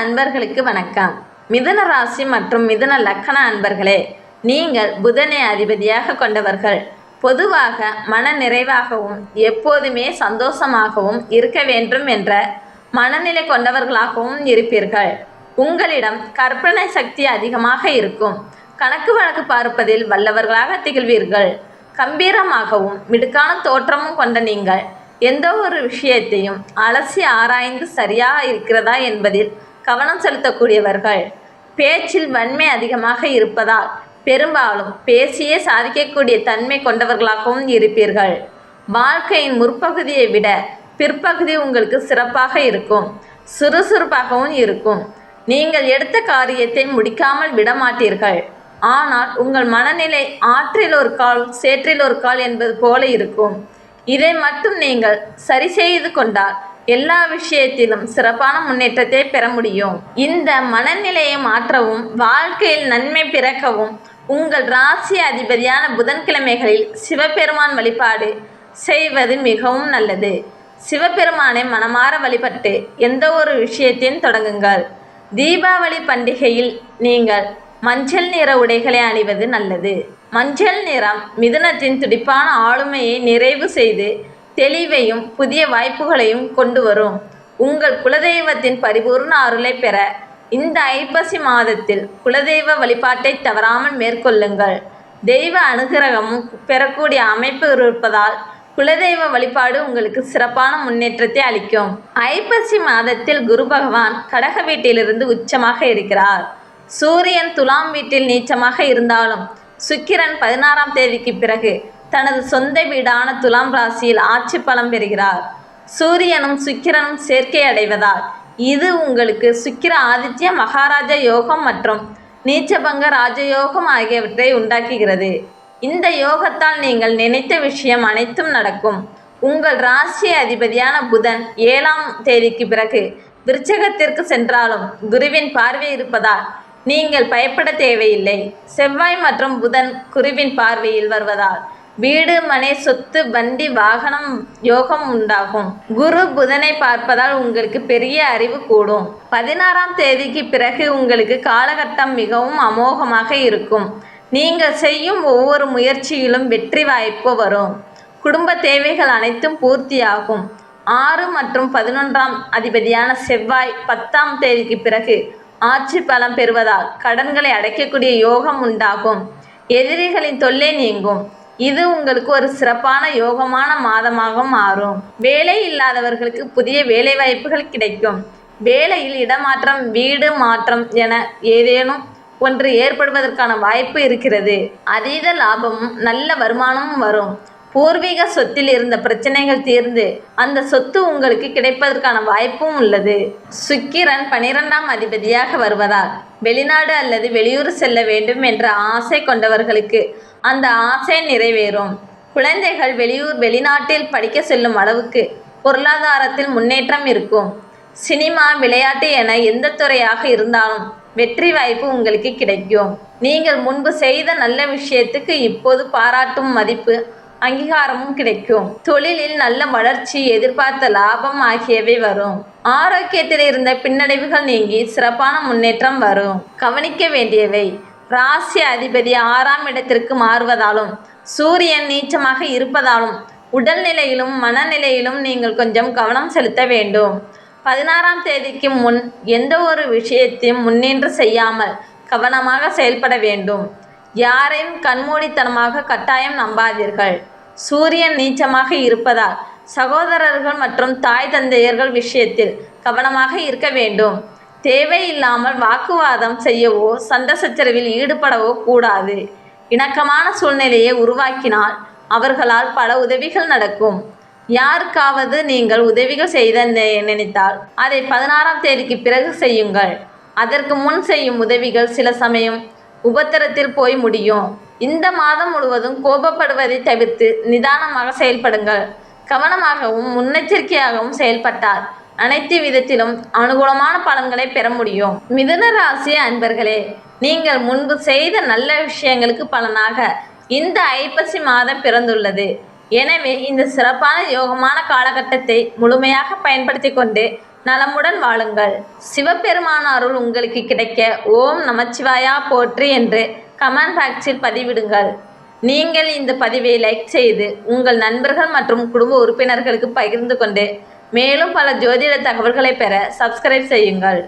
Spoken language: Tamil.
அன்பர்களுக்கு வணக்கம். மிதுன ராசி மற்றும் மிதுன லக்கண அன்பர்களே, நீங்கள் புதனை அதிபதியாக கொண்டவர்கள். பொதுவாக மன நிறைவாகவும் எப்போதுமே சந்தோஷமாகவும் இருக்க வேண்டும் என்ற மனநிலை கொண்டவர்களாகவும் இருப்பீர்கள். உங்களிடம் கற்பனை சக்தி அதிகமாக இருக்கும். கணக்கு வழக்கு பார்ப்பதில் வல்லவர்களாக திகழ்வீர்கள். கம்பீரமாகவும் மிடுக்கான தோற்றமும் கொண்ட நீங்கள் எந்த ஒரு விஷயத்தையும் அலசி ஆராய்ந்து சரியாக இருக்கிறதா என்பதில் கவனம் செலுத்தக்கூடியவர்கள். பேச்சில் வன்மை அதிகமாக இருப்பதால் பெரும்பாலும் பேசியே சாதிக்கக்கூடிய தன்மை கொண்டவர்களாகவும் இருப்பீர்கள். வாழ்க்கையின் முற்பகுதியை விட பிற்பகுதி உங்களுக்கு சிறப்பாக இருக்கும். சுறுசுறுப்பாகவும் இருக்கும். நீங்கள் எடுத்த காரியத்தை முடிக்காமல் விடமாட்டீர்கள். ஆனால் உங்கள் மனநிலை ஆற்றில் ஒரு கால் சேற்றில் ஒரு கால் என்பது போல இருக்கும். இதை மட்டும் நீங்கள் சரி செய்து கொண்டால் எல்லா விஷயத்திலும் சிறப்பான முன்னேற்றத்தை பெற முடியும். இந்த மனநிலையை மாற்றவும் வாழ்க்கையில் நன்மை பிறக்கவும் உங்கள் ராசி அதிபதியான புதன்கிழமைகளில் சிவபெருமான் வழிபாடு செய்வது மிகவும் நல்லது. சிவபெருமானை மனமாற வழிபட்டு எந்த ஒரு விஷயத்தையும் தொடங்குங்கள். தீபாவளி பண்டிகையில் நீங்கள் மஞ்சள் நிற உடைகளை அணிவது நல்லது. மஞ்சள் நிறம் மிதுனத்தின் துடிப்பான ஆளுமையை நிறைவு செய்து தெளிவையும் புதிய வாய்ப்புகளையும் கொண்டு வரும். உங்கள் குலதெய்வத்தின் பரிபூர்ண அருளை பெற இந்த ஐப்பசி மாதத்தில் குலதெய்வ வழிபாட்டை தவறாமல் மேற்கொள்ளுங்கள். தெய்வ அனுகிரகமும் பெறக்கூடிய அமைப்பு இருப்பதால் குலதெய்வ வழிபாடு உங்களுக்கு சிறப்பான முன்னேற்றத்தை அளிக்கும். ஐப்பசி மாதத்தில் குரு பகவான் கடக வீட்டிலிருந்து உச்சமாக இருக்கிறார். சூரியன் துலாம் வீட்டில் நீச்சமாக இருந்தாலும் சுக்கிரன் 16ஆம் தேதிக்கு பிறகு தனது சொந்த வீடான துலாம் ராசியில் ஆட்சி பலம் பெறுகிறார். சூரியனும் சுக்கிரனும் சேர்க்கை அடைவதால் இது உங்களுக்கு சுக்கிர ஆதித்ய மகாராஜ யோகம் மற்றும் நீச்சபங்க ராஜயோகம் ஆகியவற்றை உண்டாக்குகிறது. இந்த யோகத்தால் நீங்கள் நினைத்த விஷயம் அனைத்தும் நடக்கும். உங்கள் ராசி அதிபதியான புதன் 7ஆம் தேதிக்கு பிறகு விருச்சகத்திற்கு சென்றாலும் குருவின் பார்வை இருப்பதால் நீங்கள் பயப்பட தேவையில்லை. செவ்வாய் மற்றும் புதன் குருவின் பார்வையில் வருவதால் வீடு மனை சொத்து வண்டி வாகனம் யோகம் உண்டாகும். குரு புதனை பார்ப்பதால் உங்களுக்கு பெரிய அறிவு கூடும். 16ஆம் தேதிக்கு பிறகு உங்களுக்கு காலகட்டம் மிகவும் அமோகமாக இருக்கும். நீங்கள் செய்யும் ஒவ்வொரு முயற்சியிலும் வெற்றி வாய்ப்பு வரும். குடும்ப தேவைகள் அனைத்தும் பூர்த்தியாகும். 6 மற்றும் 11ஆம் அதிபதியான செவ்வாய் 10ஆம் தேதிக்கு பிறகு ஆட்சி பலம் பெறுவதால் கடன்களை அடைக்கக்கூடிய யோகம் உண்டாகும். எதிரிகளின் தொல்லை நீங்கும். இது உங்களுக்கு ஒரு சிறப்பான யோகமான மாதமாக மாறும். வேலை இல்லாதவர்களுக்கு புதிய வேலை வாய்ப்புகள் கிடைக்கும். வேலையில் இடமாற்றம் வீடு மாற்றம் என ஏதேனும் ஒன்று ஏற்படுவதற்கான வாய்ப்பு இருக்கிறது. அதீத லாபமும் நல்ல வருமானமும் வரும். பூர்வீக சொத்தில் இருந்த பிரச்சனைகள் தீர்ந்து அந்த சொத்து உங்களுக்கு கிடைப்பதற்கான வாய்ப்பும் உள்ளது. சுக்கிரன் 12ஆம் அதிபதியாக வருவதால் வெளிநாடு அல்லது வெளியூர் செல்ல வேண்டும் என்ற ஆசை கொண்டவர்களுக்கு அந்த ஆசை நிறைவேறும். குழந்தைகள் வெளிநாட்டில் படிக்க செல்லும் அளவுக்கு பொருளாதாரத்தில் முன்னேற்றம் இருக்கும். சினிமா விளையாட்டு என எந்த துறையாக இருந்தாலும் வெற்றி வாய்ப்பு உங்களுக்கு கிடைக்கும். நீங்கள் முன்பு செய்த நல்ல விஷயத்துக்கு இப்போது பாராட்டும் மதிப்பு அங்கீகாரமும் கிடைக்கும். தொழிலில் நல்ல வளர்ச்சி எதிர்பார்த்த லாபம் ஆகியவை வரும். ஆரோக்கியத்தில் இருந்த பின்னடைவுகள் நீங்கி சிறப்பான முன்னேற்றம் வரும். கவனிக்க வேண்டியவை: ராசி அதிபதி 6ஆம் இடத்திற்கு மாறுவதாலும் சூரியன் நீச்சமாக இருப்பதாலும் உடல்நிலையிலும் மனநிலையிலும் நீங்கள் கொஞ்சம் கவனம் செலுத்த வேண்டும். 16ஆம் தேதிக்கு முன் எந்த ஒரு விஷயத்தையும் முன்னின்று செய்யாமல் கவனமாக செயல்பட வேண்டும். யாரையும் கண்மூடித்தனமாக கட்டாயம் நம்பாதீர்கள். சூரியன் நீச்சமாக இருப்பதால் சகோதரர்கள் மற்றும் தாய் தந்தையர்கள் விஷயத்தில் கவனமாக இருக்க வேண்டும். தேவையில்லாமல் வாக்குவாதம் செய்யவோ சண்டை சச்சரவில் ஈடுபடவோ கூடாது. இணக்கமான சூழ்நிலையை உருவாக்கினால் அவர்களால் பல உதவிகள் நடக்கும். யாருக்காவது நீங்கள் உதவிகள் செய்த நினைத்தால் அதை 16ஆம் தேதிக்கு பிறகு செய்யுங்கள். அதற்கு முன் செய்யும் உதவிகள் சில சமயம் உபத்திரத்தில் போய் முடியும். இந்த மாதம் முழுவதும் கோபப்படுவதை தவிர்த்து நிதானமாக செயல்படுங்கள். கவனமாகவும் முன்னெச்சரிக்கையாகவும் செயல்பட்டால் அனைத்து விதத்திலும் அனுகூலமான பலன்களை பெற முடியும். மிதுன ராசி அன்பர்களே, நீங்கள் முன்பு செய்த நல்ல விஷயங்களுக்கு பலனாக இந்த ஐப்பசி மாதம் பிறந்துள்ளது. எனவே இந்த சிறப்பான யோகமான காலகட்டத்தை முழுமையாக பயன்படுத்தி கொண்டு நலமுடன் வாழுங்கள். சிவபெருமான் அருள் உங்களுக்கு கிடைக்க ஓம் நமச்சிவாயா போற்றி என்று கமெண்ட் பாக்ஸில் பதிவிடுங்கள். நீங்கள் இந்த பதிவை லைக் செய்து உங்கள் நண்பர்கள் மற்றும் குடும்ப உறுப்பினர்களுக்கு பகிர்ந்து கொண்டு மேலும் பல ஜோதிட தகவல்களை பெற சப்ஸ்கிரைப் செய்யுங்கள்.